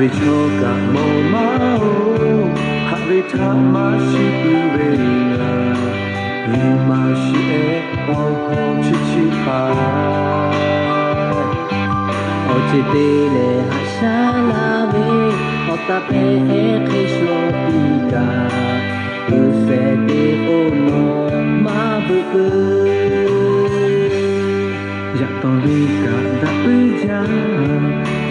Dari choka mo mao Hari tamashi uena Imashi e oho chichi pai Ochi tele hashalave Otape e kisho ika Usete ono mabuku Yatorika da uja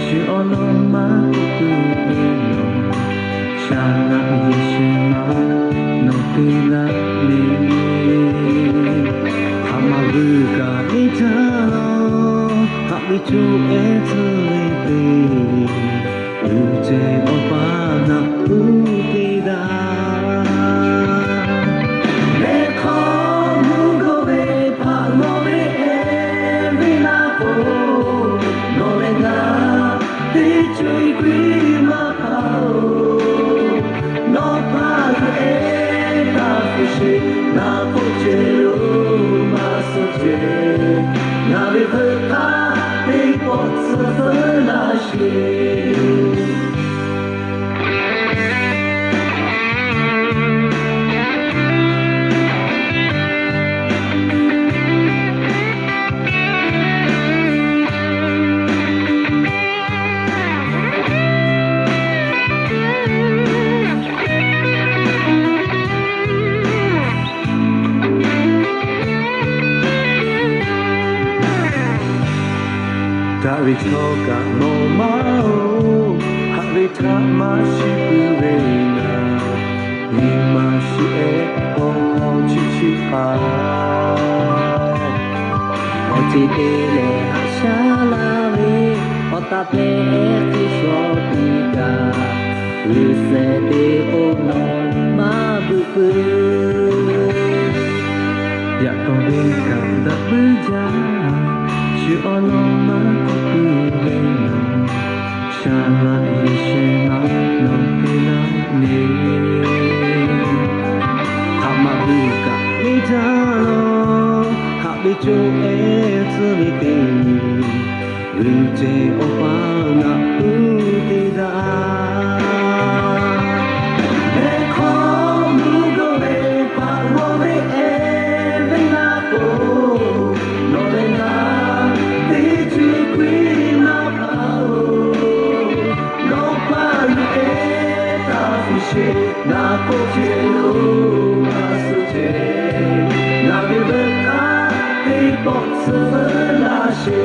Shi ono mabuku eno Shana yeshima no tilani Hamaruka mitano Habitu etsuite Uje obana utida Neko mugobe panobe evinapo Norega Tichui grimapao No paru eta fushi Na pochero masoche Na vivuka Ipotsu fulashi Dari choka mo mao Hari tamashi uena Imashi e oho chichi pai Ochi tele hashalave Otape e kisho ika Usete ono mabuku Yatorika da uja Shi ono mabuku eno Shana yeshima no tilani Hamaruka mitano Habitu etsuite Uje obana utida Neko mugobe parore evinapo Norena Tichu grimapao No paru eta fushi Na pochero masoche Na vivuka Ipotsu fulashi